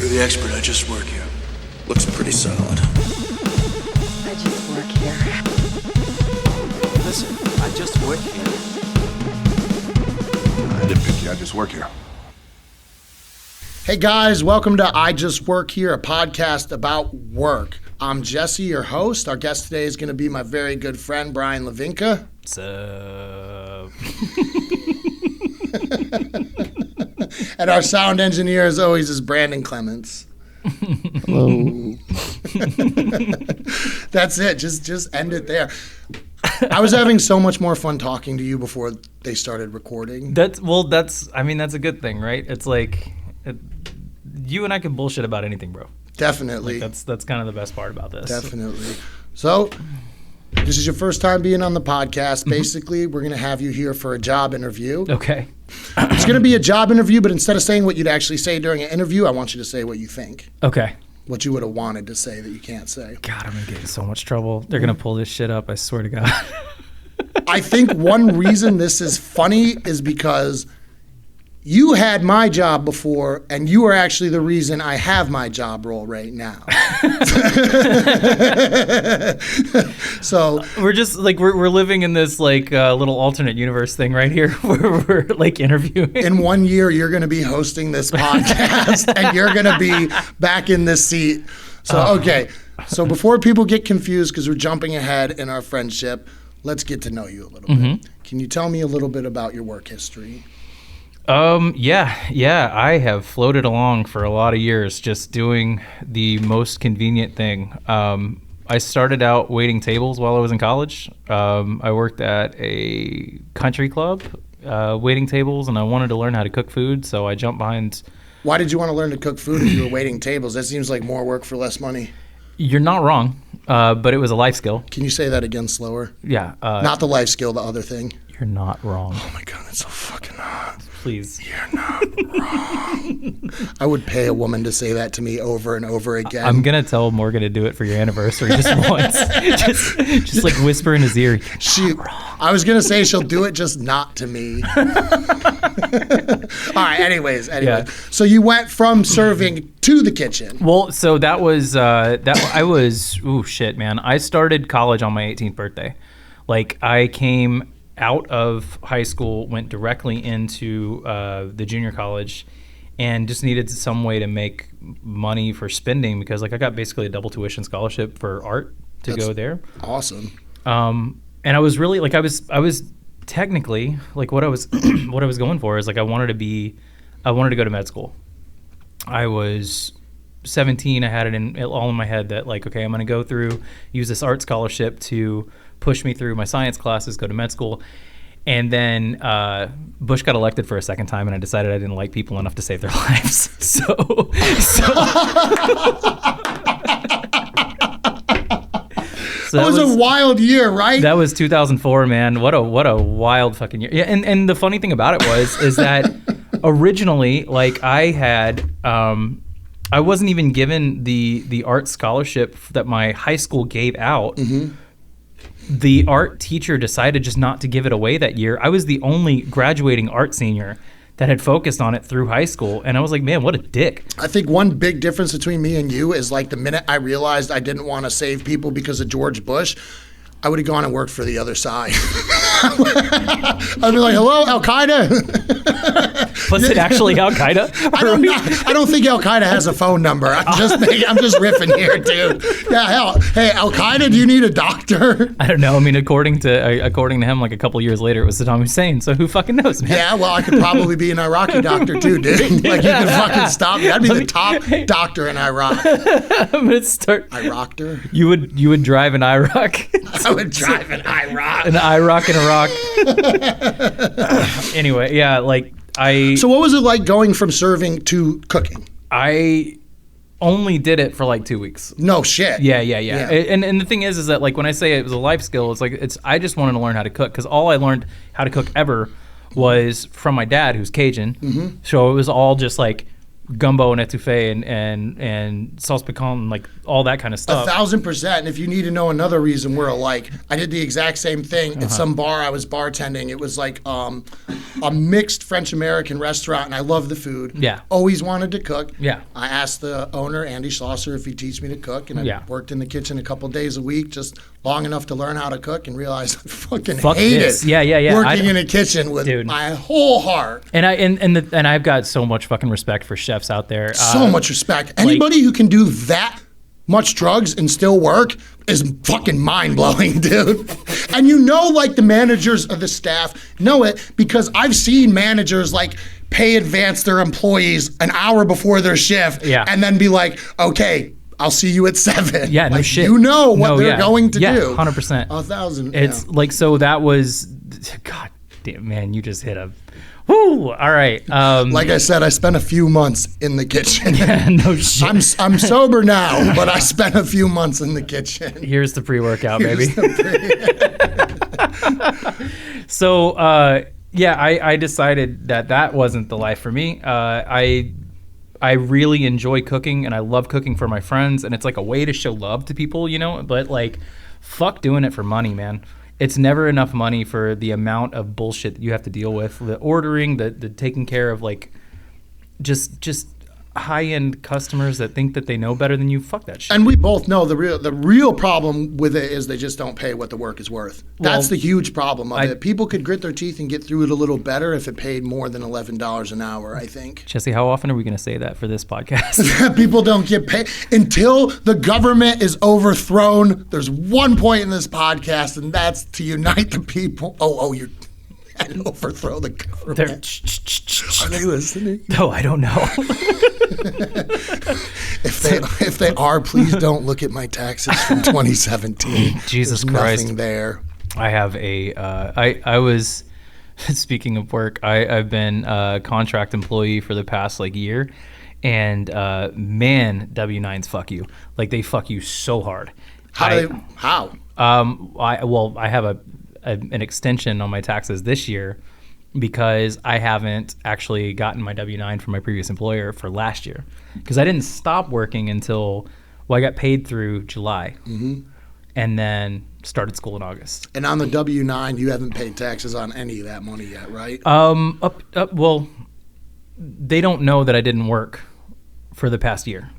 You're the expert. I just work here. Looks pretty solid. I just work here. Listen, I just work here. I didn't pick you. I just work here. Hey guys, welcome to I Just Work Here, a podcast about work. I'm Jesse, your host. Our guest today is going to be my very good friend, Bryan Hlavinka. What's up? And our sound engineer, as always, is Brandon Clements. Hello. That's it. Just end it there. I was having so much more fun talking to you before they started recording. That's a good thing, right? It's like you and I can bullshit about anything, bro. Definitely. Like that's kind of the best part about this. Definitely. So, this is your first time being on the podcast. Basically, we're going to have you here for a job interview. Okay. It's going to be a job interview, but instead of saying what you'd actually say during an interview, I want you to say what you think. Okay. What you would have wanted to say that you can't say. God, I'm going to get in so much trouble. They're going to pull this shit up, I swear to God. I think one reason this is funny is because you had my job before, and you are actually the reason I have my job role right now. So We're just like we're living in this like little alternate universe thing right here where we're like interviewing. in 1 year, you're going to be hosting this podcast, and you're going to be back in this seat. So, okay. So before people get confused because we're jumping ahead in our friendship, let's get to know you a little bit. Can you tell me a little bit about your work history? Yeah. I have floated along for a lot of years just doing the most convenient thing. I started out waiting tables while I was in college. I worked at a country club waiting tables, and I wanted to learn how to cook food, so I jumped behind. Why did you want to learn to cook food if you were waiting tables? That seems like more work for less money. You're not wrong, but it was a life skill. Can you say that again slower? Yeah. Not the life skill, the other thing. You're not wrong. Oh my God, that's so fucking hot. Please. You're not wrong. I would pay a woman to say that to me over and over again. I'm going to tell Morgan to do it for your anniversary just once. just like whisper in his ear. I was going to say she'll do it, just not to me. All right, anyways. Yeah. So you went from serving to the kitchen. Well, so that was, ooh, shit, man. I started college on my 18th birthday. Like, I came out of high school, went directly into the junior college, and just needed some way to make money for spending because, like, I got basically a double tuition scholarship for art to go there. Awesome. And I was really like, I was technically like what I was going for is like I wanted to go to med school. I was 17. I had it all in my head that like, okay, I'm going to use this art scholarship to push me through my science classes, go to med school. And then Bush got elected for a second time, and I decided I didn't like people enough to save their lives. So that was a wild year, right? That was 2004, man. What a wild fucking year. Yeah, and the funny thing about it is that originally, like I wasn't even given the art scholarship that my high school gave out. Mm-hmm. The art teacher decided just not to give it away that year. I was the only graduating art senior that had focused on it through high school. And I was like, man, what a dick. I think one big difference between me and you is like the minute I realized I didn't want to save people because of George Bush, I would have gone and worked for the other side. I'd be like, hello, Al-Qaeda. Was it actually Al-Qaeda? I don't think Al-Qaeda has a phone number. I'm just riffing here, dude. Yeah, hell, hey, Al-Qaeda, do you need a doctor? I don't know. I mean, according to him, like a couple years later, it was Saddam Hussein. So who fucking knows, man? Yeah, well, I could probably be an Iraqi doctor too, dude. Like, you can fucking stop me. I'd be the top doctor in Iraq. I'm gonna start. Iraqter? You would drive an Iraq. I would drive an Iraq. An Iraq in Iraq. Anyway, yeah, like So what was it like going from serving to cooking? I only did it for like 2 weeks. No shit. Yeah. And the thing is that like when I say it was a life skill, I just wanted to learn how to cook because all I learned how to cook ever was from my dad, who's Cajun. Mm-hmm. So it was all just like gumbo and etouffee and sauce piquant, like all that kind of stuff. 1,000%. And if you need to know another reason we're alike, I did the exact same thing at some bar I was bartending. It was like a mixed French-American restaurant, and I love the food. Yeah. Always wanted to cook. Yeah. I asked the owner, Andy Schlosser, if he'd teach me to cook, and I worked in the kitchen a couple days a week, just long enough to learn how to cook, and realized I fucking hate this. it. Yeah. Working in a kitchen with my whole heart. And I've got so much fucking respect for chefs out there. So much respect. Anybody who can do that much drugs and still work is fucking mind-blowing, dude. And like the managers of the staff know it, because I've seen managers like pay advance their employees an hour before their shift and then be like, okay, I'll see you at 7. Yeah, no shit. You know what they're going to do. 100%. 1,000. It's like, so that was, God damn, man, you just hit a, whoo, all right. Like I said, I spent a few months in the kitchen. Yeah, no shit. I'm sober now, but I spent a few months in the kitchen. Here's the pre-workout, baby. So, I decided that wasn't the life for me. I really enjoy cooking, and I love cooking for my friends, and it's like a way to show love to people, but like, fuck doing it for money, man. It's never enough money for the amount of bullshit that you have to deal with, the ordering, the taking care of, like, just high-end customers that think that they know better than you. Fuck that shit. And we both know the real problem with it is they just don't pay what the work is worth. That's the huge problem of it. People could grit their teeth and get through it a little better if it paid more than $11 an hour, I think. Jesse, how often are we going to say that for this podcast? People don't get paid until the government is overthrown. There's one point in this podcast, and that's to unite the people. You're... and overthrow the government. Are they listening? No, I don't know. If they are, please don't look at my taxes from 2017. Jesus There's Christ. nothing there. I have I was, speaking of work, I've been a contract employee for the past year, and man, W-9s fuck you. Like, they fuck you so hard. How? I have an extension on my taxes this year because I haven't actually gotten my W-9 from my previous employer for last year, because I didn't stop working until I got paid through July, and then started school in August. And on the W-9, you haven't paid taxes on any of that money yet, right? Well, they don't know that I didn't work for the past year.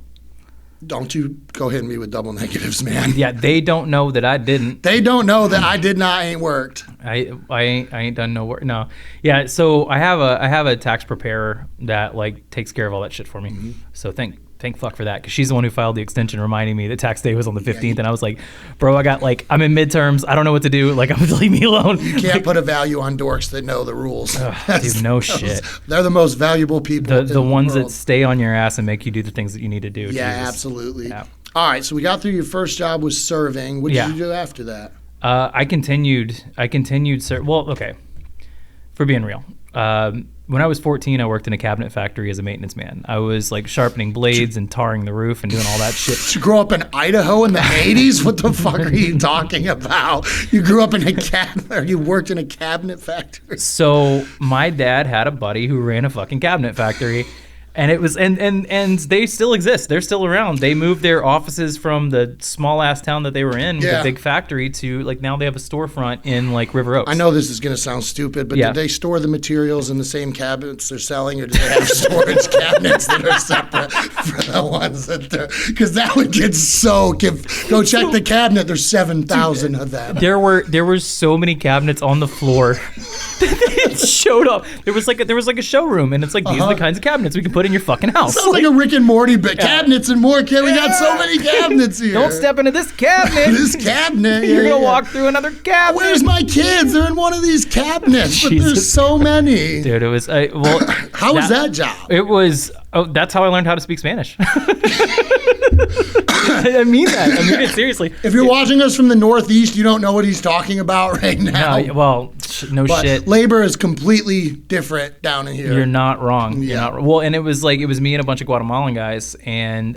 Don't you go hitting me with double negatives, man. Yeah, they don't know that I didn't. They don't know that I ain't worked. I ain't done no work. No. Yeah, so I have a tax preparer that takes care of all that shit for me. So thank fuck for that, because she's the one who filed the extension reminding me that tax day was on the 15th, and I was like, bro, I'm in midterms, I don't know what to do, leave me alone. You can't put a value on dorks that know the rules. Dude, no shit. They're the most valuable people. The ones that stay on your ass and make you do the things that you need to do. Yeah, Jesus. absolutely. Yeah. All right, so we got through your first job was serving. What did you do after that? I continued. Well, okay. For being real, when I was 14, I worked in a cabinet factory as a maintenance man. I was sharpening blades and tarring the roof and doing all that shit. Did you grow up in Idaho in the 80s? What the fuck are you talking about? You grew up in a cabinet, or you worked in a cabinet factory? So my dad had a buddy who ran a fucking cabinet factory. And it was, and they still exist. They're still around. They moved their offices from the small ass town that they were in, the big factory, to now they have a storefront in River Oaks. I know this is gonna sound stupid, but did they store the materials in the same cabinets they're selling, or do they have storage cabinets that are separate for the ones that they're? Because that would get so. Go check the cabinet. There's 7,000 of them. There were so many cabinets on the floor. It showed up. There was a showroom, and it's these are the kinds of cabinets we can put in your fucking house. Sounds like a Rick and Morty bit. Cabinets and more. We got so many cabinets here. Don't step into this cabinet. This cabinet. You're gonna walk through another cabinet. Where's my kids? They're in one of these cabinets. But there's so many. Dude, it was How was that job? It was. Oh, that's how I learned how to speak Spanish. I mean that. I mean it seriously. If you're watching us from the Northeast, you don't know what he's talking about right now. No, well, no but shit. Labor is completely different down in here. You're not wrong. Yeah. You're not, well, and it was me and a bunch of Guatemalan guys, and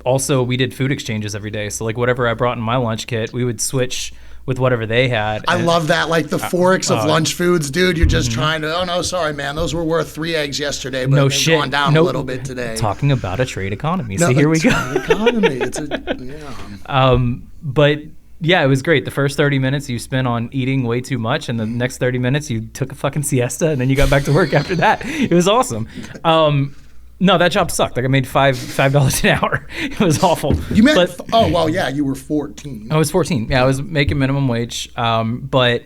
also we did food exchanges every day. So whatever I brought in my lunch kit, we would switch with whatever they had. I And- love that, like the forks of lunch foods, dude. You're just trying to. Oh no, sorry, man. Those were worth 3 eggs yesterday, but no they've shit. gone down a little bit today. Talking about a trade economy. No, So here we it's go. an economy. It's a yeah. But yeah, it was great. The first 30 minutes you spent on eating way too much, and the next 30 minutes you took a fucking siesta, and then you got back to work after that. It was awesome. No, that job sucked. Like I made $5 an hour. It was awful. You meant? But Oh well, yeah. You were 14. I was 14. Yeah, I was making minimum wage. But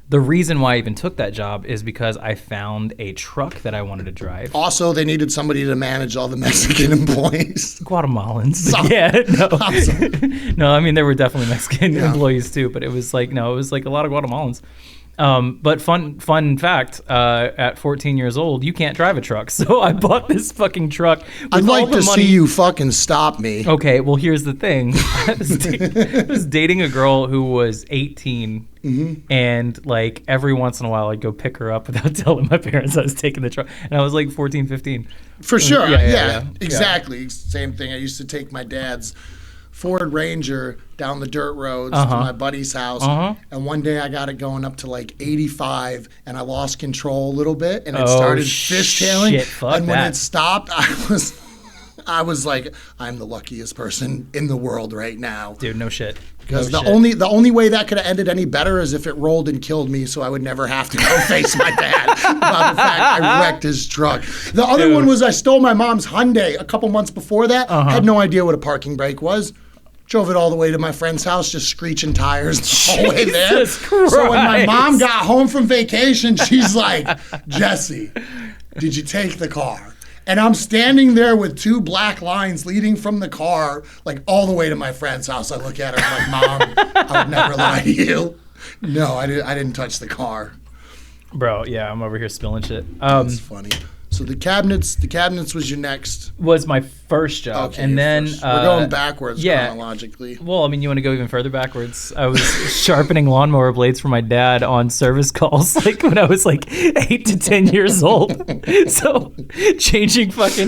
the reason why I even took that job is because I found a truck that I wanted to drive. Also, they needed somebody to manage all the Mexican employees. Guatemalans. Yeah, no. Awesome. No, I mean, there were definitely Mexican Yeah. employees too, but it was like a lot of Guatemalans. But fun fact, at 14 years old, you can't drive a truck. So I bought this fucking truck with I'd all like the to money. see you fucking stop me. Okay, well, here's the thing. I was dating a girl who was 18, and like every once in a while I'd go pick her up without telling my parents I was taking the truck. And I was like 14, 15. For sure. Yeah, Yeah, yeah, yeah. exactly. Same thing. I used to take my dad's Ford Ranger down the dirt roads to my buddy's house. And one day I got it going up to like 85 and I lost control a little bit and it Oh, started fishtailing. shit, fuck And when that. it stopped, I was like, I'm the luckiest person in the world right now. Dude, no shit. Because No the shit. only way that could have ended any better is if it rolled and killed me, so I would never have to go face my dad about the fact I wrecked his truck. The other Dude. one was I stole my mom's Hyundai a couple months before that. Had no idea what a parking brake was. Drove it all the way to my friend's house, just screeching tires the whole way there. Jesus So when my Christ. mom got home from vacation, she's like, Jesse, did you take the car? And I'm standing there with 2 black lines leading from the car, like all the way to my friend's house. I look at her, I'm like, Mom, I would never lie to you. No, I didn't touch the car. Bro, yeah, I'm over here spilling shit. That's funny. So the cabinets was your next. Was my first job. Okay, and your then first. We're going backwards yeah. chronologically. Well, I mean, you want to go even further backwards? I was sharpening lawnmower blades for my dad on service calls, like when I was like 8 to 10 years old. So changing belts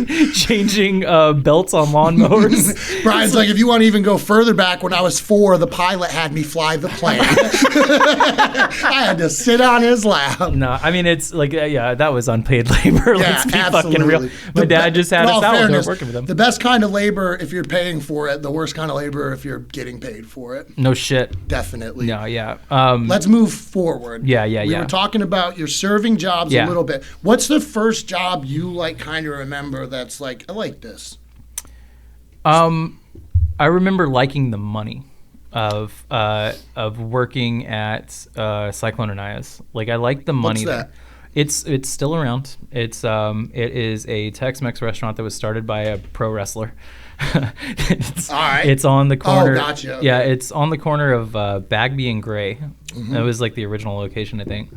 on lawnmowers. Brian's like, if you want to even go further back, when I was 4, the pilot had me fly the plane. I had to sit on his lap. No, I mean, it's like, yeah, that was unpaid labor. Let's be fucking real. absolutely. My dad just had in us all out when we were fairness, working with him. The best kind of labor if you're paying for it. The worst kind of labor if you're getting paid for it. No shit. Definitely. No, yeah. Let's move forward. Yeah. We were talking about your serving jobs Yeah. a little bit. What's the first job you like kind of remember that's like, I like this? I remember liking the money of working at Cyclone Anayas. Like I liked the money What's that? there. It's still around. It is a Tex-Mex restaurant that was started by a pro wrestler. It's, All right. It's on the corner. Oh, gotcha. Okay. Yeah, it's on the corner of Bagby and Gray. Mm-hmm. That was like the original location, I think.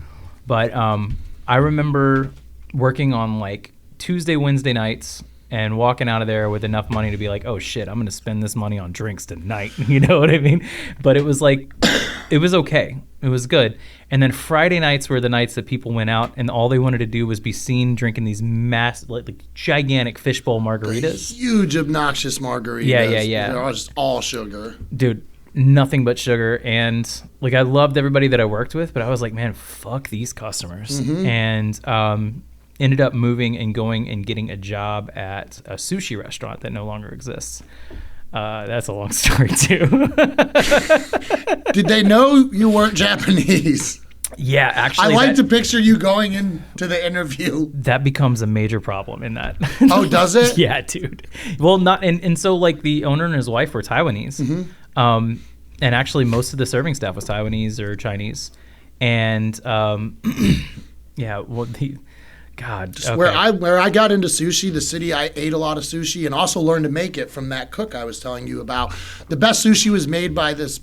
But I remember working on like Tuesday, Wednesday nights and walking out of there with enough money to be like, oh shit, I'm going to spend this money on drinks tonight. You know what I mean? But it was like, it was okay. It was good. And then Friday nights were the nights that people went out and all they wanted to do was be seen drinking these massive, like gigantic fishbowl margaritas. Huge, obnoxious margaritas. Yeah. They're just all sugar. Dude, nothing but sugar. And like, I loved everybody that I worked with, but I was like, man, fuck these customers. And ended up moving and going and getting a job at a sushi restaurant that no longer exists. That's a long story too. Did they know you weren't Japanese? Yeah, I actually, like to picture you going into the interview. that becomes a major problem in that. Oh, does it? Yeah, dude. Well, not and so like the owner and his wife were Taiwanese, and actually most of the serving staff was Taiwanese or Chinese, and yeah, well God, okay. Where I got into sushi, the city I ate a lot of sushi and also learned to make it from that cook I was telling you about. The best sushi was made by this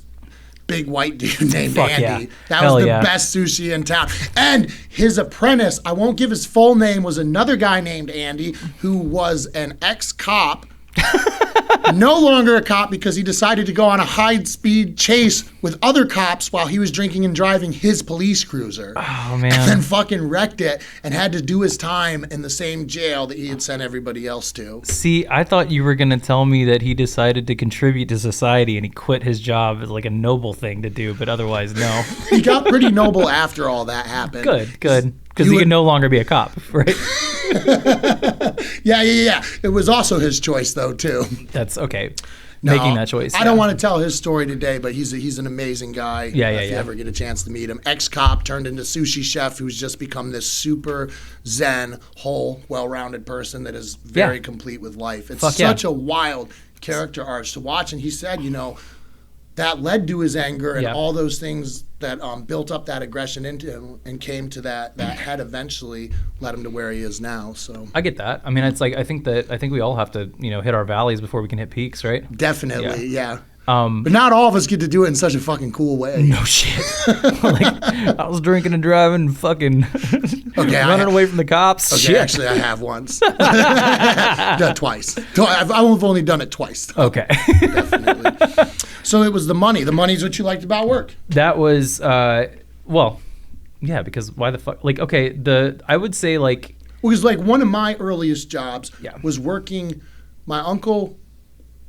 big white dude named Fuck Andy. yeah. That Hell was the yeah. best sushi in town. And his apprentice, I won't give his full name, was another guy named Andy who was an ex-cop. No longer a cop because he decided to go on a high-speed chase with other cops while he was drinking and driving his police cruiser. Oh, man. And then fucking wrecked it and had to do his time in the same jail that he had sent everybody else to. See, I thought you were going to tell me that he decided to contribute to society and he quit his job as like a noble thing to do, but otherwise, no. He got pretty noble after all that happened. Good. Because he could no longer be a cop, right? Yeah. It was also his choice, though, too. That's okay. No, Making that choice. I don't want to tell his story today, but he's an amazing guy. Yeah. If you ever get a chance to meet him. Ex-cop turned into sushi chef who's just become this super zen, whole, well-rounded person that is very complete with life. It's such a wild character arc to watch. And he said, that led to his anger and all those things that built up that aggression into him and came to that head eventually led him to where he is now. So I get that. I mean, it's like I think we all have to hit our valleys before we can hit peaks, right? Definitely, yeah. But not all of us get to do it in such a fucking cool way. No shit. Like I was drinking and driving, and fucking running away from the cops. Okay, shit. actually, I have once. Done twice. I've only done it twice. Okay. Definitely. So it was the money. The money's what you liked about work. That was because why the fuck? Like, okay, I would say like. Because like one of my earliest jobs was working. My uncle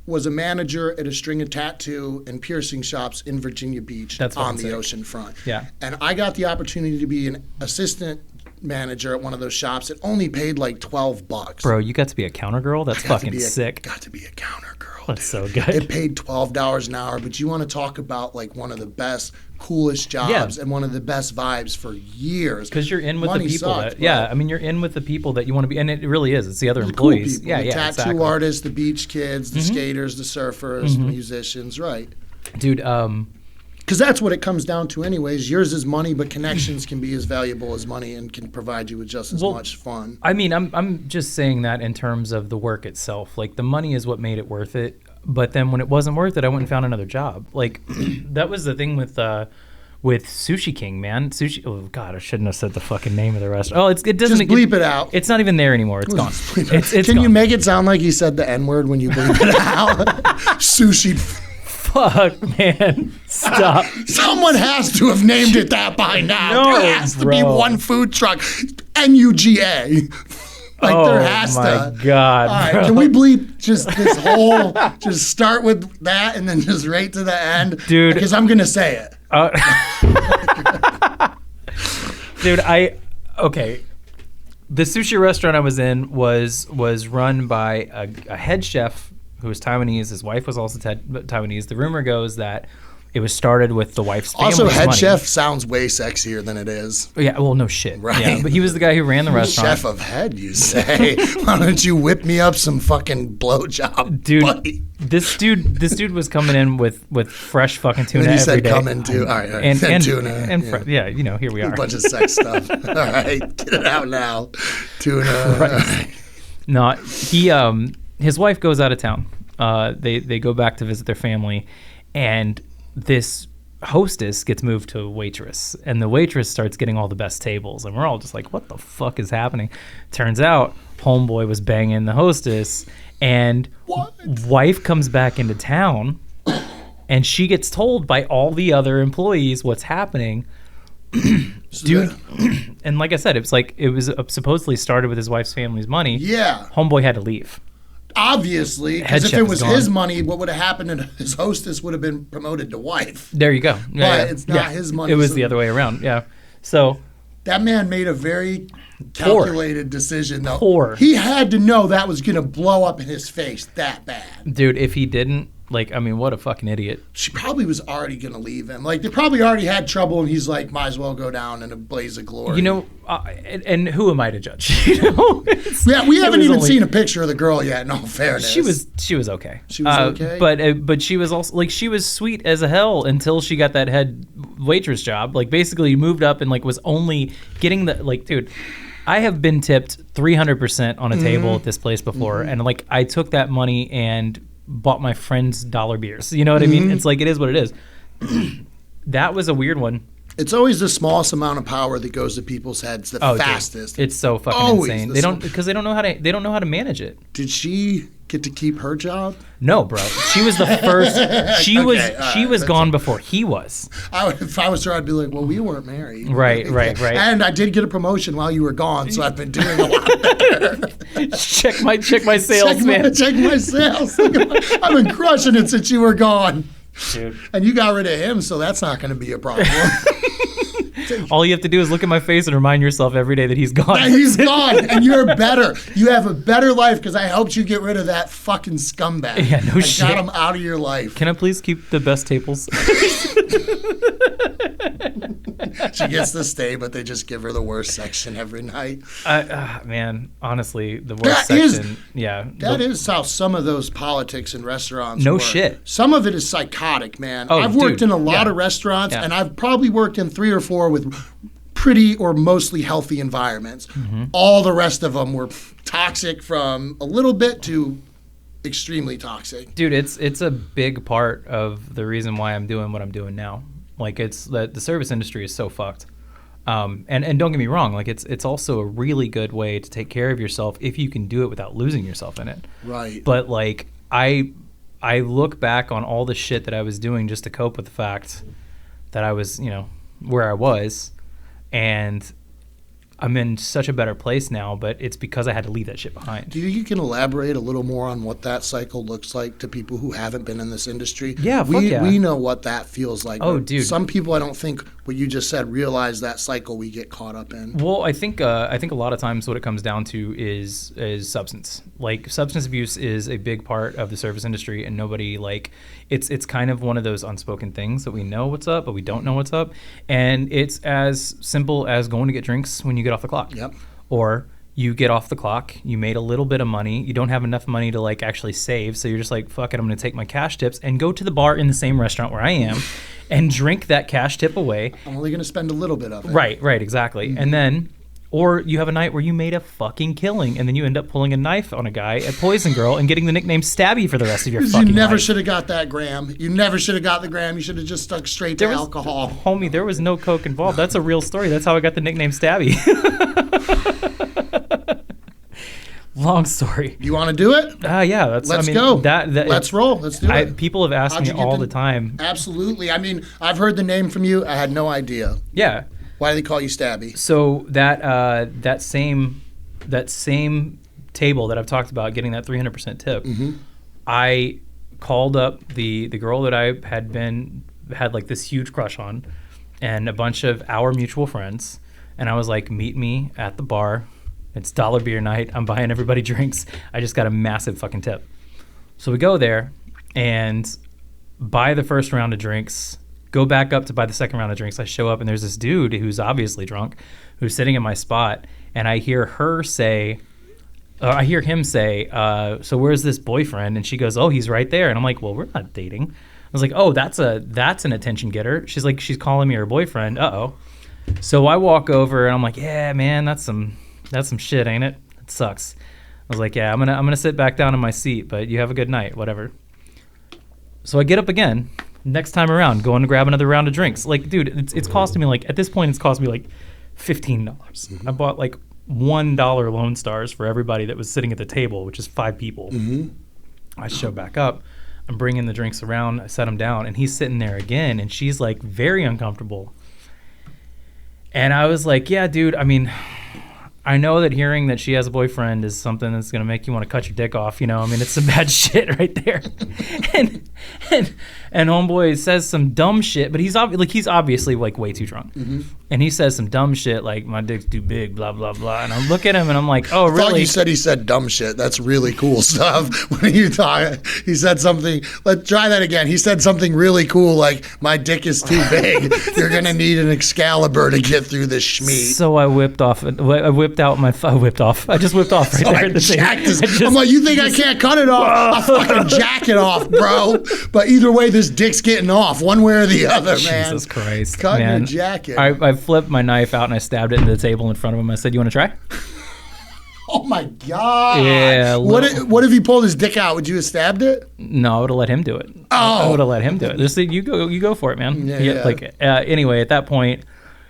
was a manager at a string of tattoo and piercing shops in Virginia Beach on the ocean front. Yeah. And I got the opportunity to be an assistant manager at one of those shops. It only paid like $12. Bro, you got to be a counter girl? That's fucking sick. Got to be a counter girl. That's so dude. good. It paid $12 an hour, but you want to talk about like one of the best, coolest jobs and one of the best vibes for years. Because you're in with Money the people sucked, I mean, you're in with the people that you want to be, and it really is. It's the other employees. Cool people, the tattoo exactly. artists, the beach kids, the skaters, the surfers, the musicians, right? Dude, because that's what it comes down to anyways. Yours is money, but connections can be as valuable as money and can provide you with just as much fun. I mean, I'm just saying that in terms of the work itself. Like, the money is what made it worth it. But then when it wasn't worth it, I went and found another job. Like, that was the thing with Sushi King, man. Sushi. Oh God, I shouldn't have said the fucking name of the restaurant. Oh, it doesn't. Just bleep it out. It's not even there anymore. It's gone. It's Can gone. you make it sound like you said the N-word when you bleep it out? Sushi. Fuck, man. Stop. Someone has to have named it that by now. No, there has to be bro. one food truck. N-U-G-A. Like there has my to. God. All right, bro. can we bleep just this whole, just start with that and then just right to the end? Dude. Because I'm going to say it. Dude, okay. The sushi restaurant I was in was run by a head chef who was Taiwanese. His wife was also Taiwanese. The rumor goes that it was started with the wife's family's Also, head money. chef sounds way sexier than it is. Yeah, well, no shit. Right. Yeah, but he was the guy who ran the restaurant. Chef of head, you say? Why don't you whip me up some fucking blowjob, Dude, buddy? this dude was coming in with fresh fucking tuna And he every said day. coming too. All right. And tuna. and here we are. A bunch of sex stuff. All right, get it out now. Tuna. Right. No, his wife goes out of town. They go back to visit their family, and this hostess gets moved to a waitress, and the waitress starts getting all the best tables, and we're all just like, what the fuck is happening? Turns out homeboy was banging the hostess, and wife comes back into town, and she gets told by all the other employees what's happening. Dude, and like I said, it was supposedly started with his wife's family's money. Yeah. Homeboy had to leave. Obviously, Head because if chef it is was gone. his money, what would have happened? And his hostess would have been promoted to wife. There you go. But it's not his money, It was so- the other way around. Yeah. So That man made a very calculated decision, though. Poor. He had to know that was going to blow up in his face that bad. dude, if he didn't, like, I mean, what a fucking idiot. She probably was already going to leave him. Like, they probably already had trouble, and he's like, might as well go down in a blaze of glory. You know, and who am I to judge? You know, Yeah, we haven't was even only- seen a picture of the girl yet, in all fairness. She was okay. She was okay? But she was also like, she was sweet as a hell until she got that head waitress job. Like, basically moved up and like was only getting the, like, dude, I have been tipped 300% on a table at this place before, and like I took that money and bought my friends dollar beers. You know what I mean? It's like, it is what it is. That was a weird one. It's always the smallest amount of power that goes to people's heads the Dude, fastest. it's so fucking Always insane. the They don't, because they don't know how to manage it. Did she get to keep her job? No, bro. She was the first. She Okay, was gone before he was. If I was her, I'd be like, well, we weren't married. Right. And I did get a promotion while you were gone, so I've been doing a lot better. check my sales, man. Check my sales. I've been crushing it since you were gone. Dude. And you got rid of him, so that's not going to be a problem. All you have to do is look at my face and remind yourself every day that he's gone. He's gone, and you're better. You have a better life because I helped you get rid of that fucking scumbag. Yeah, no shit. I got him out of your life. Can I please keep the best tables? She gets to stay, but they just give her the worst section every night. Man, honestly, the worst section. That is how some of those politics in restaurants No work. shit. Some of it is psychotic, man. Oh, I've worked dude, in a lot of restaurants, and I've probably worked in 3 or 4 with pretty or mostly healthy environments. Mm-hmm. All the rest of them were toxic from a little bit to extremely toxic. Dude, it's a big part of the reason why I'm doing what I'm doing now. Like, it's the service industry is so fucked. And don't get me wrong, like it's also a really good way to take care of yourself if you can do it without losing yourself in it. Right. But like I look back on all the shit that I was doing just to cope with the fact that I was, where I was, and I'm in such a better place now, but it's because I had to leave that shit behind. Do you can elaborate a little more on what that cycle looks like to people who haven't been in this industry? Yeah, we know what that feels like. Oh, but dude. Some people, I don't think what you just said realize that cycle we get caught up in. Well, I think a lot of times what it comes down to is substance. Like, substance abuse is a big part of the service industry, and nobody it's kind of one of those unspoken things that we know what's up, but we don't know what's up. And it's as simple as going to get drinks when you get off the clock. Yep. Or you get off the clock, you made a little bit of money, you don't have enough money to actually save, so you're just like, fuck it, I'm going to take my cash tips and go to the bar in the same restaurant where I am and drink that cash tip away. I'm only going to spend a little bit of it. Right, exactly. Mm-hmm. And then, or you have a night where you made a fucking killing and then you end up pulling a knife on a guy at Poison Girl and getting the nickname Stabby for the rest of your fucking life. You never should have got that gram. You never should have got the gram. You should have just stuck straight to alcohol. Homie, there was no coke involved. That's a real story. That's how I got the nickname Stabby. Long story. You want to do it? Yeah. Let's go. Let's roll. Let's do it. People have asked me all the time. Absolutely. I mean, I've heard the name from you. I had no idea. Yeah. Why do they call you Stabby? So that same table that I've talked about getting that 300% tip, Mm-hmm. I called up the girl that I had like this huge crush on, and a bunch of our mutual friends, and I was like, meet me at the bar. It's dollar beer night. I'm buying everybody drinks. I just got a massive fucking tip. So we go there and buy the first round of drinks, go back up to buy the second round of drinks. I show up and there's this dude who's obviously drunk who's sitting in my spot, and I hear him say, so where's this boyfriend? And she goes, oh, he's right there. And I'm like, well, we're not dating. I was like, oh, that's an attention getter. She's like, she's calling me her boyfriend. Uh-oh. So I walk over and I'm like, yeah, man, that's some shit, ain't it? It sucks. I was like, yeah, I'm gonna sit back down in my seat, but you have a good night, whatever. So I get up again. Next time around, going to grab another round of drinks. Like, dude, it's costing me at this point, it's cost me $15. Mm-hmm. I bought $1 Lone Stars for everybody that was sitting at the table, which is 5 people. Mm-hmm. I show back up. I'm bringing the drinks around. I set him down, and he's sitting there again, and she's very uncomfortable. And I was like, yeah, dude, I mean, I know that hearing that she has a boyfriend is something that's going to make you want to cut your dick off, I mean, it's some bad shit right there. and homeboy says some dumb shit, but he's obviously way too drunk. Mm-hmm. And he says some dumb shit like, my dick's too big, blah, blah, blah. And I look at him and I'm like, oh, really? I thought you said he said dumb shit. That's really cool stuff. When you talk, he said something, let's try that again. He said something really cool like, my dick is too big. You're going to need an Excalibur to get through this schmeat. So I whipped off right there at the table. I'm like, you think I can't cut it off? I'll fucking jack it off, bro. But either way, this dick's getting off one way or the other, man. Jesus Christ. Cut man. your jacket. I flipped my knife out and I stabbed it into the table in front of him. I said, you want to try? Oh my God. Yeah. What if he pulled his dick out? Would you have stabbed it? No, I would have let him do it. Oh. I would have let him do it. Just you go for it, man. Yeah. Anyway, at that point,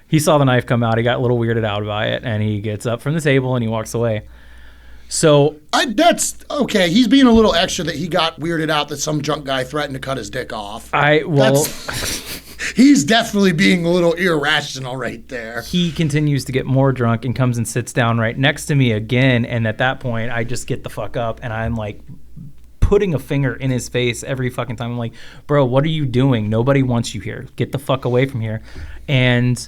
he saw the knife come out. He got a little weirded out by it, and he gets up from the table and he walks away. So That's okay. He's being a little extra that he got weirded out that some drunk guy threatened to cut his dick off. He's definitely being a little irrational right there. He continues to get more drunk and comes and sits down right next to me again. And at that point, I just get the fuck up and I'm like putting a finger in his face every fucking time. I'm like, bro, what are you doing? Nobody wants you here. Get the fuck away from here. And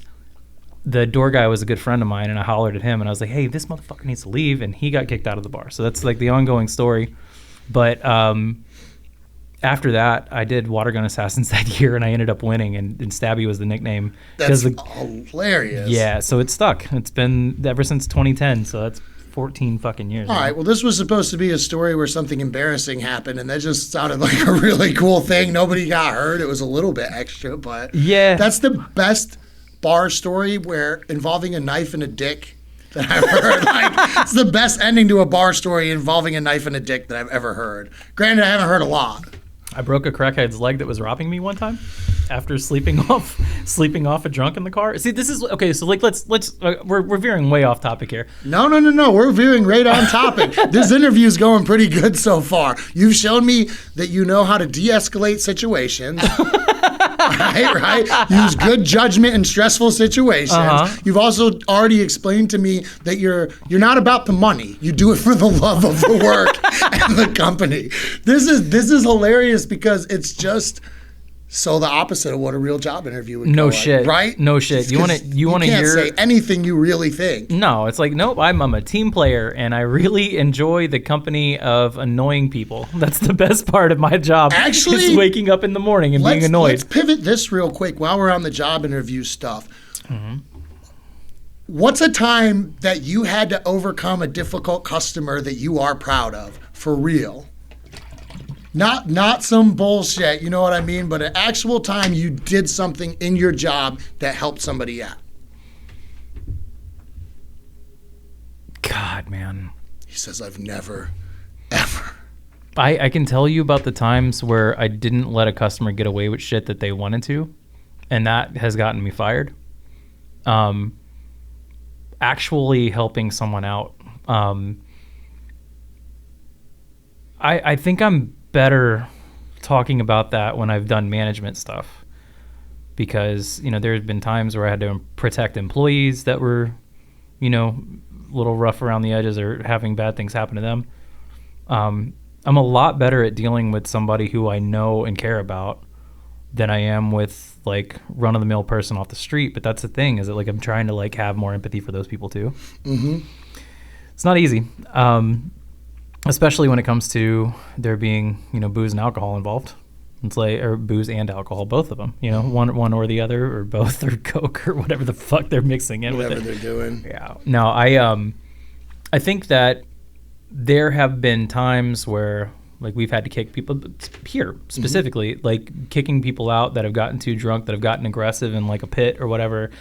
the door guy was a good friend of mine, and I hollered at him and I was like, hey, this motherfucker needs to leave. And he got kicked out of the bar. So that's like the ongoing story. But after that, I did Water Gun Assassins that year, and I ended up winning, and Stabby was the nickname. That's hilarious. Yeah, so it stuck. It's been ever since 2010, so that's 14 fucking years. All right, well, this was supposed to be a story where something embarrassing happened, and that just sounded like a really cool thing. Nobody got hurt. It was a little bit extra, but yeah, that's the best bar story where involving a knife and a dick that I've heard. Like, it's the best ending to a bar story involving a knife and a dick that I've ever heard. Granted, I haven't heard a lot. I broke a crackhead's leg that was robbing me one time after sleeping off a drunk in the car. See, this is okay. So like, let's we're veering way off topic here. No. We're veering right on topic. This interview's going pretty good so far. You've shown me that you know how to de-escalate situations. Right. Use good judgment in stressful situations. Uh-huh. You've also already explained to me that you're not about the money. You do it for the love of the work and the company. This is hilarious because it's just so the opposite of what a real job interview would go shit. like, right? No shit. You want to you can't hear say anything you really think. No, it's like, nope, I'm a team player and I really enjoy the company of annoying people. That's the best part of my job. Actually, is waking up in the morning and being annoyed. Let's pivot this real quick while we're on the job interview stuff. Mm-hmm. What's a time that you had to overcome a difficult customer that you are proud of, for real? Not some bullshit, you know what I mean? But an actual time you did something in your job that helped somebody out. God, man. He says, I've never, ever. I can tell you about the times where I didn't let a customer get away with shit that they wanted to, and that has gotten me fired. Actually helping someone out. I think I'm better talking about that when I've done management stuff, because there's been times where I had to protect employees that were a little rough around the edges or having bad things happen to them. I'm a lot better at dealing with somebody who I know and care about than I am with like run-of-the-mill person off the street. But that's the thing, is that like I'm trying to like have more empathy for those people too. Mm-hmm. It's not easy. Especially when it comes to there being, booze and alcohol involved. It's like, or booze and alcohol, both of them, one or the other, or both, or Coke, or whatever the fuck they're mixing in whatever with it. They're doing. Yeah. No, I think that there have been times where like we've had to kick people here specifically, like kicking people out that have gotten too drunk, that have gotten aggressive in like a pit or whatever.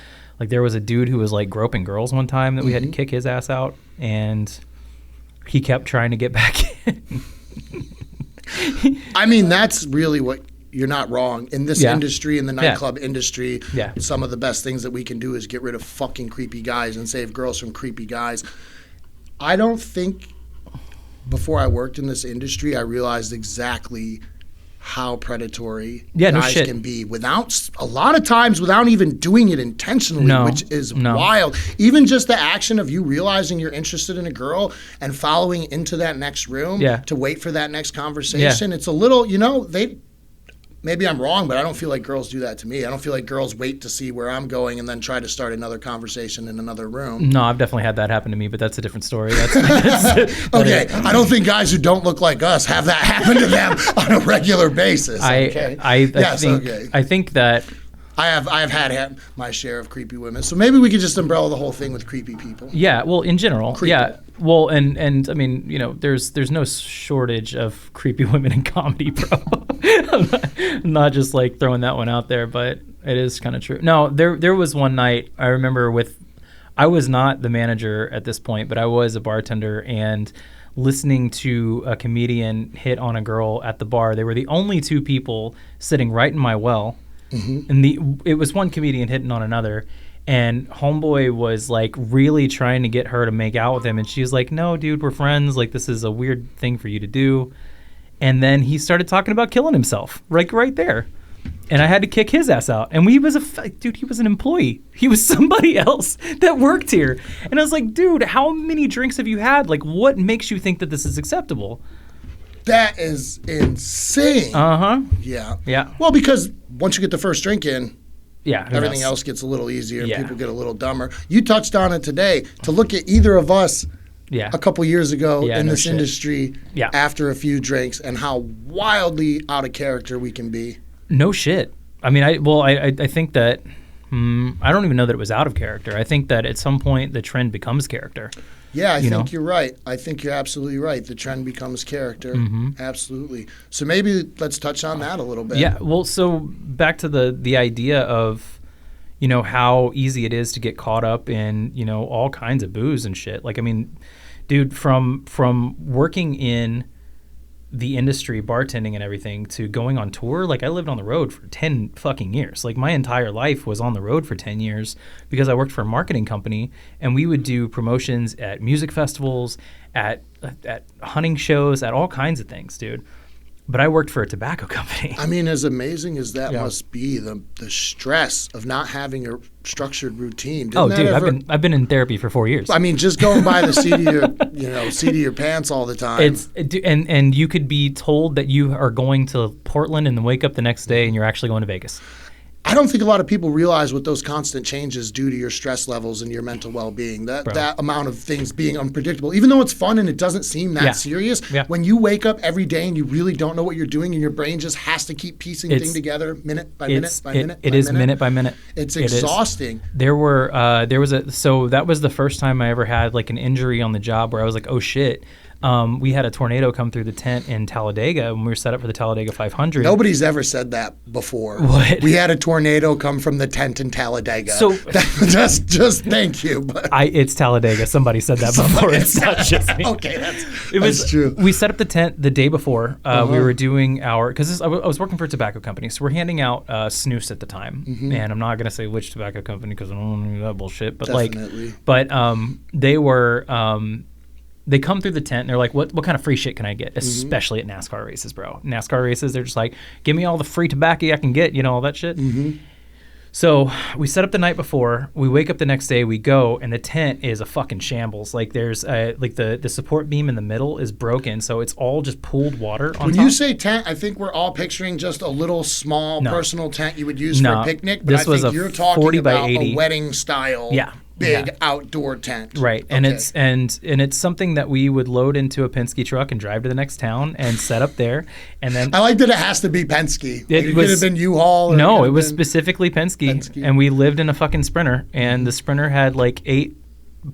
Like there was a dude who was like groping girls one time that we had to kick his ass out, and he kept trying to get back in. I mean, that's really what you're not wrong. In this industry, in the nightclub industry, some of the best things that we can do is get rid of fucking creepy guys and save girls from creepy guys. I don't think before I worked in this industry, I realized exactly how predatory guys can be a lot of times without even doing it intentionally, which is wild. Even just the action of you realizing you're interested in a girl and following into that next room to wait for that next conversation. It's a little, maybe I'm wrong, but I don't feel like girls do that to me. I don't feel like girls wait to see where I'm going and then try to start another conversation in another room. No, I've definitely had that happen to me, but that's a different story. Okay, I don't think guys who don't look like us have that happen to them on a regular basis. I think that I have had my share of creepy women, so maybe we could just umbrella the whole thing with creepy people. Yeah, well, in general, creepy. Yeah. Well, and I mean, there's no shortage of creepy women in comedy, bro. I'm not just like throwing that one out there, but it is kind of true. No, there was one night I remember I was not the manager at this point, but I was a bartender, and listening to a comedian hit on a girl at the bar. They were the only two people sitting right in my well. Mm-hmm. And it was one comedian hitting on another, And homeboy was like really trying to get her to make out with him, and she was like, "No, dude, we're friends. Like, this is a weird thing for you to do." And then he started talking about killing himself, like right there. And I had to kick his ass out. And he was an employee. He was somebody else that worked here. And I was like, dude, how many drinks have you had? Like, what makes you think that this is acceptable? That is insane. Yeah. Yeah. Well, because once you get the first drink in, Yeah. everything else gets a little easier. Yeah. People get a little dumber. You touched on it today. To look at either of us Yeah. a couple years ago Yeah, in no this shit. industry Yeah. after a few drinks and how wildly out of character we can be. No shit. I mean, I think that I don't even know that it was out of character. I think that at some point the trend becomes character. Yeah, I You think know? you're right. I think you're absolutely right. The trend becomes character. Mm-hmm. Absolutely. So maybe let's touch on that a little bit. Yeah. Well, so back to the idea of, you know, how easy it is to get caught up in, you know, all kinds of booze and shit. Like, I mean, dude, from working in the industry, bartending and everything, to going on tour, like I lived on the road for 10 fucking years. Like my entire life was on the road for 10 years because I worked for a marketing company, and we would do promotions at music festivals, at hunting shows, at all kinds of things, dude. But I worked for a tobacco company. I mean, as amazing as that Yeah. must be, the stress of not having a structured routine. Didn't Oh, that dude, ever, I've been in therapy for 4 years. I mean, just going by the seat of your pants all the time. And you could be told that you are going to Portland and then wake up the next day and you're actually going to Vegas. I don't think a lot of people realize what those constant changes do to your stress levels and your mental well-being. That amount of things being unpredictable, even though it's fun and it doesn't seem that Yeah. serious. Yeah. When you wake up every day and you really don't know what you're doing, and your brain just has to keep piecing things together minute by minute by minute. It is minute by minute. It's It is. exhausting. So that was the first time I ever had like an injury on the job where I was like, oh shit. We had a tornado come through the tent in Talladega when we were set up for the Talladega 500. Nobody's ever said that before. What? We had a tornado come from the tent in Talladega. So- just thank you. But It's Talladega. Somebody said that before. It's not just me. okay, That's true. We set up the tent the day before. We were doing because I was working for a tobacco company, so we're handing out snus at the time. And I'm not gonna say which tobacco company because I don't want to do that bullshit. But Definitely. they were. They come through the tent and they're like, what kind of free shit can I get? Especially at NASCAR races, bro. NASCAR races, they're just like, give me all the free tobacco I can get, you know, all that shit. So we set up the night before. We wake up the next day, we go, and the tent is a fucking shambles. Like there's like the support beam in the middle is broken, so it's all just pooled water on When top. you say tent, I think we're all picturing just a little small No. personal tent you would use for No. a picnic. But This I was think a you're talking 40 by about 80. a wedding style, Yeah. big Yeah. outdoor tent. Right, and Okay. it's something that we would load into a Penske truck and drive to the next town and set up there, and then I like that it has to be Penske. It could was- have been U-Haul. Or no, could it have was been- specifically Penske, Penske. and we lived in a fucking Sprinter, and the Sprinter had like 8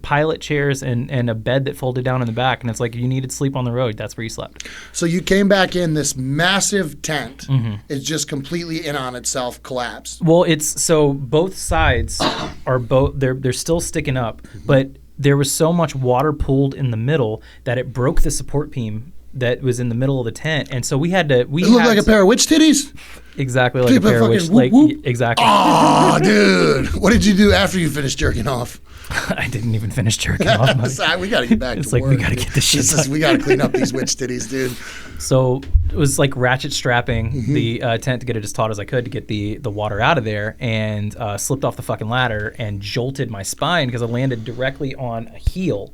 pilot chairs and a bed that folded down in the back, and it's like you needed sleep on the road, that's where you slept. So you came back in this massive tent. Mm-hmm. It's just completely in on itself, collapsed. Well, it's so both sides are they're still sticking up, but there was so much water pooled in the middle that it broke the support beam that was in the middle of the tent, and so we had to It looked like a pair of witch titties. exactly like Keep a it pair of fucking which whoop, like whoop. exactly. Oh, dude. What did you do after you finished jerking off? I didn't even finish jerking off. We got to get back It's to like, work. we gotta get this shit done. We got to clean up these witch titties, dude. So it was like ratchet strapping Mm-hmm. the tent to get it as taut as I could to get the water out of there, and slipped off the fucking ladder and jolted my spine because I landed directly on a heel.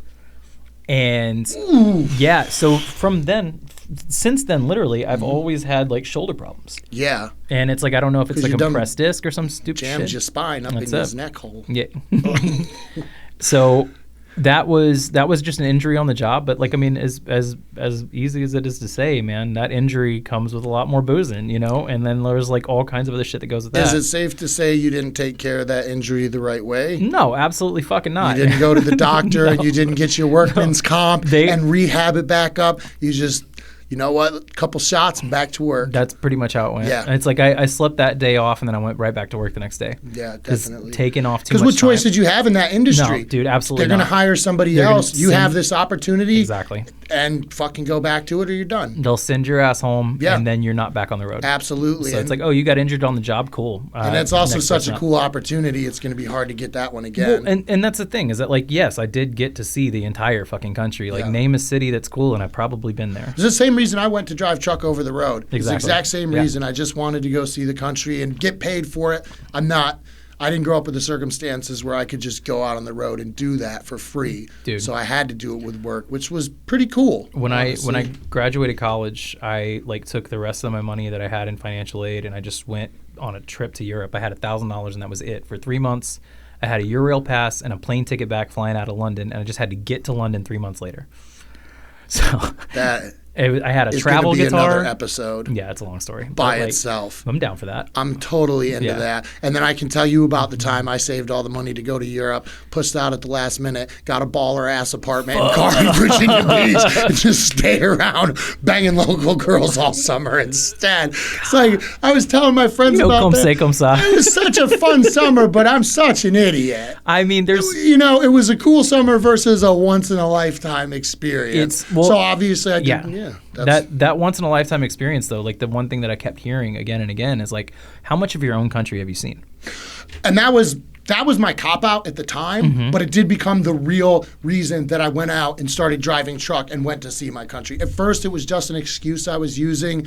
And yeah, so since then, literally, I've always had like shoulder problems. Yeah. And it's like, I don't know if it's 'Cause like you a done compressed disc or some stupid Jammed shit. your spine up That's in his it. neck hole. Yeah. So that was just an injury on the job, but like, I mean, as easy as it is to say, man, that injury comes with a lot more boozing, you know, and then there's like all kinds of other shit that goes with that. Is it safe to say you didn't take care of that injury the right way? No, absolutely fucking not. You didn't go to the doctor and you didn't get your workman's comp They- and rehab it back up. You you know what, a couple shots and back to work. That's pretty much how it went. Yeah. And it's like I slept that day off and then I went right back to work the next day. Yeah, 'Cause definitely. taking off too Because much what choice time- did you have in that industry? No, dude, absolutely They're going to not. hire somebody They're gonna else. You send- have this opportunity. Exactly. And fucking go back to it or you're done. They'll send your ass home Yeah. and then you're not back on the road. Absolutely. So it's like, oh, you got injured on the job? Cool. And that's also next such person a up. cool opportunity. It's going to be hard to get that one again. Well, and that's the thing is that, like, yes, I did get to see the entire fucking country. Like, Yeah. name a city that's cool, and I've probably been there. It's the same reason I went to drive truck over the road. It's the Exactly. exact same Yeah. reason. I just wanted to go see the country and get paid for it. I didn't grow up with the circumstances where I could just go out on the road and do that for free. Dude. So I had to do it with work, which was pretty cool. When I honestly. graduated college, I like took the rest of my money that I had in financial aid, and I just went on a trip to Europe. I had $1,000, and that was it for 3 months. I had a Eurail pass and a plane ticket back flying out of London, and I just had to get to London 3 months later. So that I had a is travel going to be guitar. another episode Yeah, it's a long story. by But, like, itself. I'm down for that. I'm totally into Yeah. that. And then I can tell you about the time I saved all the money to go to Europe, pushed out at the last minute, got a baller ass apartment in Cardiff, Virginia Beach, and just stayed around banging local girls all summer instead. It's like I was telling my friends No about comme that. c'est comme ça. It was such a fun summer, but I'm such an idiot. I mean, there's You know, it was a cool summer versus a once in a lifetime experience. So obviously I didn't, that once in a lifetime experience though, like the one thing that I kept hearing again and again is like, how much of your own country have you seen? And that was my cop out at the time, but it did become the real reason that I went out and started driving truck and went to see my country. At first, it was just an excuse I was using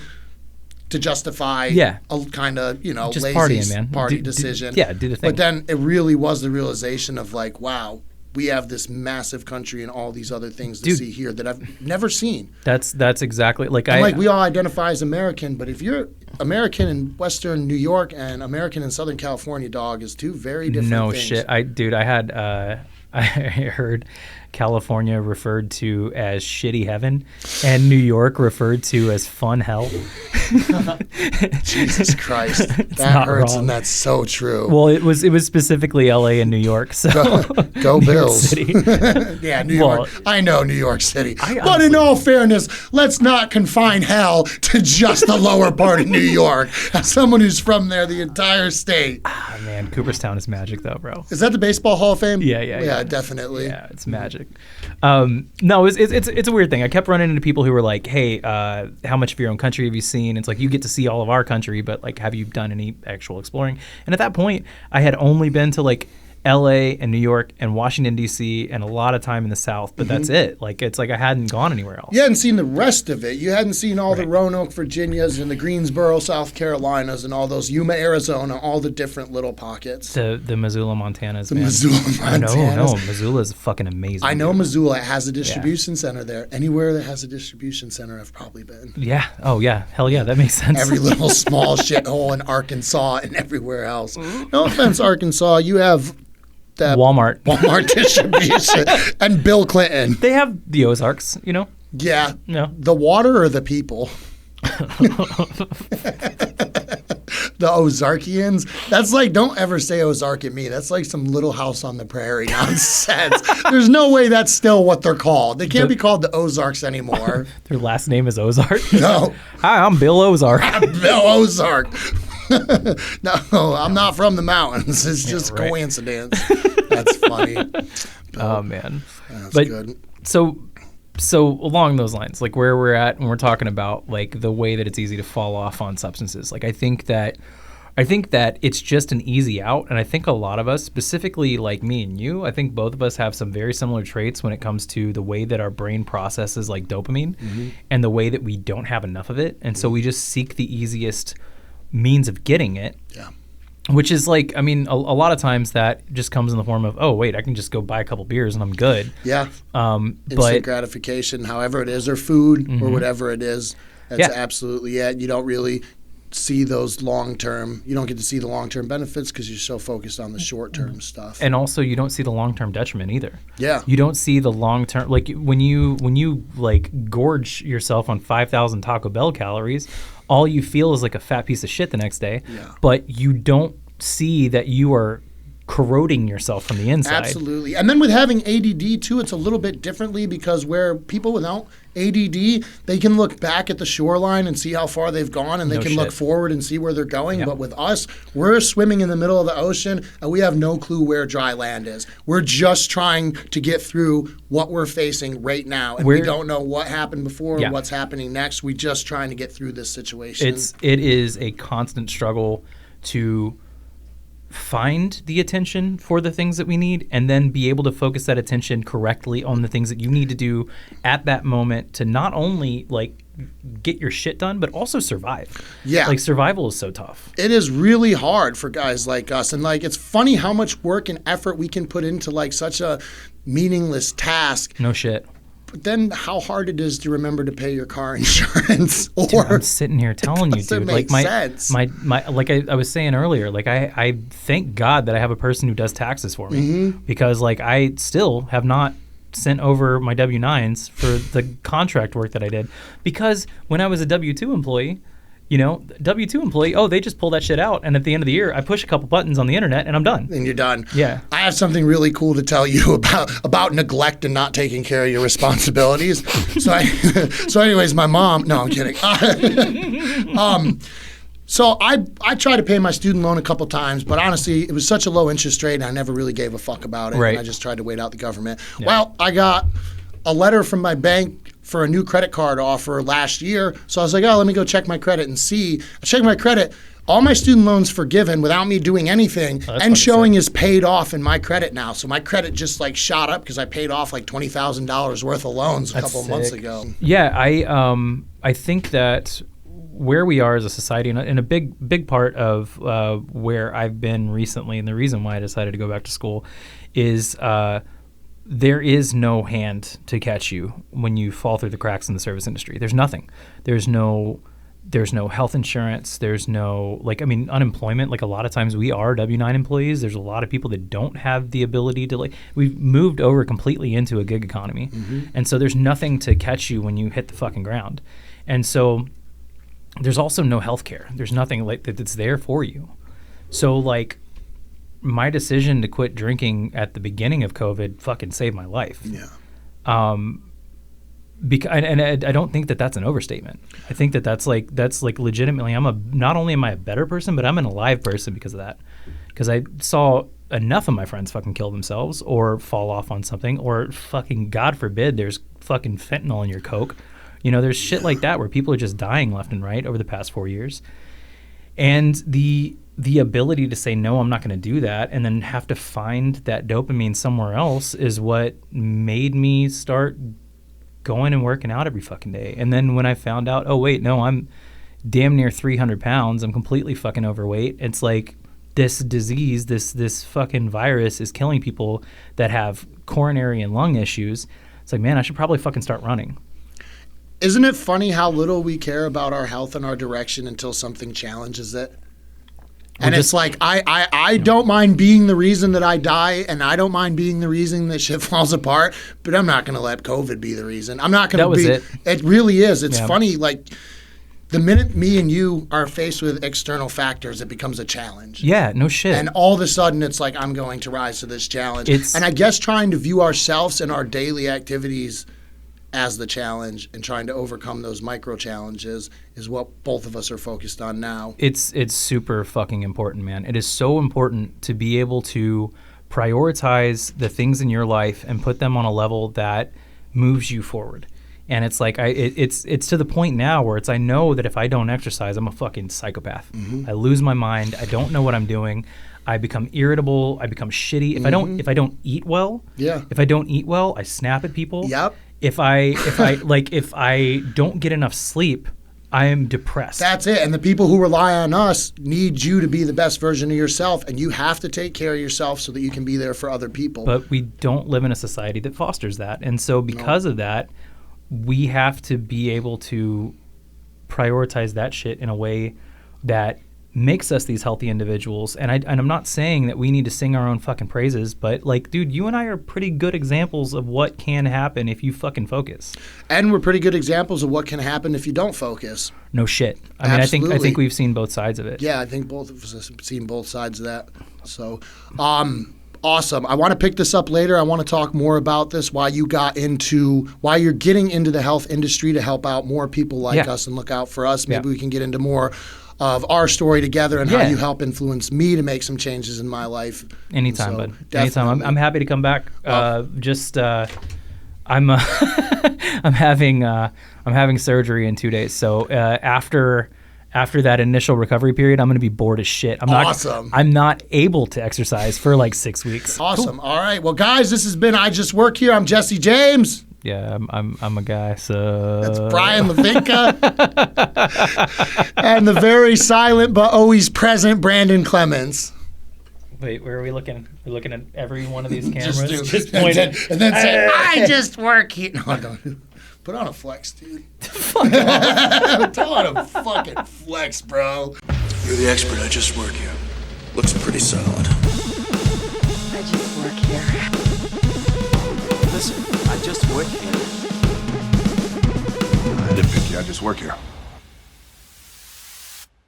to justify a kind of, Just lazy partying, man. party Do decision. the thing. But then it really was the realization of like, wow, we have this massive country and all these other things to see here that I've never seen. That's exactly like And we all identify as American, but if you're American in Western New York and American in Southern California, dog, is two very different no things. shit. I had I heard California referred to as shitty heaven and New York referred to as fun hell. Jesus Christ, that not hurts, wrong. and that's so true. Well, it was specifically LA and New York. So Go New York Bills. City. Yeah, New Well, York. I know New York City. I But in honestly- all fairness, let's not confine hell to just the lower part of New York. As someone who's from there, the entire state. Oh, man, Cooperstown is magic though, bro. Is that the Baseball Hall of Fame? Yeah, definitely. Yeah, it's magic. No, it's a weird thing. I kept running into people who were like, "Hey, how much of your own country have you seen?" It's like you get to see all of our country, but like, have you done any actual exploring? And at that point, I had only been to like L.A. and New York and Washington D.C. and a lot of time in the South, but that's it. Like, it's like I hadn't gone anywhere else. You hadn't seen the rest of it. You hadn't seen all the Roanoke, Virginias, and the Greensboro, South Carolinas, and all those Yuma, Arizona, all the different little pockets. The Missoula, Montanas. The man. Missoula, No, Montanas. Missoula is fucking amazing. I know dude. Missoula has a distribution center there. Anywhere that has a distribution center, I've probably been. Yeah. Oh yeah. Hell yeah. That makes sense. Every little small shithole in Arkansas and everywhere else. No offense, Arkansas. You have that Walmart. Walmart distribution and Bill Clinton. They have the Ozarks. You know. Yeah. No. The water or the people? The Ozarkians. That's like, don't ever say Ozark at me. That's like some Little House on the Prairie nonsense. There's no way that's still what they're called. They can't be called the Ozarks anymore. Their last name is Ozark. No. Hi, I'm Bill Ozark. Bill Ozark. No, I'm not from the mountains. It's just right. coincidence. That's funny. Oh man. That's But good. So along those lines, like where we're at when we're talking about like the way that it's easy to fall off on substances, like I think that it's just an easy out, and I think a lot of us, specifically like me and you, I think both of us have some very similar traits when it comes to the way that our brain processes like dopamine and the way that we don't have enough of it, and so we just seek the easiest means of getting it. Yeah. Which is like, I mean, a lot of times that just comes in the form of, oh, wait, I can just go buy a couple beers and I'm good. Yeah. But Instant gratification, however it is, or food, or whatever it is. That's Yeah. absolutely it. You don't really see those long-term, you don't get to see the long-term benefits because you're so focused on the short-term stuff. and also you don't see the long-term detriment either. Yeah. You don't see the long-term, like when you like gorge yourself on 5,000 Taco Bell calories, all you feel is like a fat piece of shit the next day. Yeah. But you don't see that you are corroding yourself from the inside. Absolutely. And then with having ADD too, it's a little bit differently because where people without ADD, they can look back at the shoreline and see how far they've gone, and they can look forward and see where they're going. But with us, we're swimming in the middle of the ocean and we have no clue where dry land is. We're just trying to get through what we're facing right now. And we don't know what happened before or what's happening next. We're just trying to get through this situation. It is a constant struggle to find the attention for the things that we need and then be able to focus that attention correctly on the things that you need to do at that moment to not only like get your shit done but also survive. Yeah. Like survival is so tough. It is really hard for guys like us, and like it's funny how much work and effort we can put into like such a meaningless task. No shit. But then how hard it is to remember to pay your car insurance. Or dude, I'm sitting here telling you, dude, like sense. my like I was saying earlier, like I thank God that I have a person who does taxes for me because like I still have not sent over my W-9s for the contract work that I did because when I was a W-2 employee, you know, W-2 employee, they just pull that shit out. And at the end of the year, I push a couple buttons on the internet and I'm done. And you're done. Yeah. I have something really cool to tell you about neglect and not taking care of your responsibilities. So anyways, my mom, no, I'm kidding. So I tried to pay my student loan a couple times, but honestly, it was such a low interest rate and I never really gave a fuck about it. Right. And I just tried to wait out the government. Yeah. Well, I got a letter from my bank for a new credit card offer last year. So I was like, let me go check my credit and see. I checked my credit. All my student loans forgiven without me doing anything and showing is paid off in my credit now. So my credit just like shot up because I paid off like $20,000 worth of loans a couple of months ago. Yeah, I think that where we are as a society, and a big part of where I've been recently, and the reason why I decided to go back to school, is there is no hand to catch you when you fall through the cracks in the service industry. There's nothing. There's no health insurance. There's no unemployment. Like a lot of times we are W-9 employees. There's a lot of people that don't have the ability to we've moved over completely into a gig economy. And so there's nothing to catch you when you hit the fucking ground. And so there's also no health care. There's nothing like that's there for you. So like my decision to quit drinking at the beginning of COVID fucking saved my life. Yeah. And I don't think that that's an overstatement. I think that that's legitimately, not only am I a better person, but I'm an alive person because of that. Because I saw enough of my friends fucking kill themselves or fall off on something, or fucking, God forbid, there's fucking fentanyl in your Coke. You know, there's shit like that where people are just dying left and right over the past 4 years. And the ability to say, no, I'm not going to do that, and then have to find that dopamine somewhere else is what made me start going and working out every fucking day. And then when I found out, oh, wait, no, I'm damn near 300 pounds. I'm completely fucking overweight. It's like this disease, this fucking virus is killing people that have coronary and lung issues. It's like, man, I should probably fucking start running. Isn't it funny how little we care about our health and our direction until something challenges it? And it's like, I don't mind being the reason that I die, and I don't mind being the reason that shit falls apart, but I'm not going to let COVID be the reason. I'm not going to be. It really is. It's funny, like, the minute me and you are faced with external factors, it becomes a challenge. Yeah, no shit. And all of a sudden, it's like, I'm going to rise to this challenge. And I guess trying to view ourselves and our daily activities as the challenge and trying to overcome those micro challenges is what both of us are focused on now. It's super fucking important, man. It is so important to be able to prioritize the things in your life and put them on a level that moves you forward. And it's like it's to the point now where I know that if I don't exercise, I'm a fucking psychopath. I lose my mind. I don't know what I'm doing. I become irritable. I become shitty. If I don't eat well, I snap at people. Yep. If I don't get enough sleep, I am depressed. That's it. And the people who rely on us need you to be the best version of yourself, and you have to take care of yourself so that you can be there for other people. But we don't live in a society that fosters that. And so because of that, we have to be able to prioritize that shit in a way that makes us these healthy individuals. And I'm not saying that we need to sing our own fucking praises, but like, dude, you and I are pretty good examples of what can happen if you fucking focus. And we're pretty good examples of what can happen if you don't focus. No shit. I mean, I think Absolutely. we've seen both sides of it. Yeah, I think both of us have seen both sides of that. So, awesome. I want to pick this up later. I want to talk more about this, why you're getting into the health industry to help out more people like us and look out for us. Maybe we can get into more of our story together and how you help influence me to make some changes in my life. Anytime, So, bud. definitely. Anytime. I'm happy to come back. I'm having surgery in 2 days. So after that initial recovery period, I'm going to be bored as shit. I'm not able to exercise for like 6 weeks. Awesome. All right. Well, guys, this has been I Just Work Here. I'm Jesse James. Yeah, I'm a guy. So That's Bryan Hlavinka. And the very silent but always present Brandon Clemens. Wait, where are we looking? We're looking at every one of these cameras. Just point and it. then say, I just work here. No, don't. Put on a flex, dude. Put on a fucking flex, bro. You're the expert. I just work here. Looks pretty solid. I just work here. Listen, I just work here. I didn't pick you. I just work here.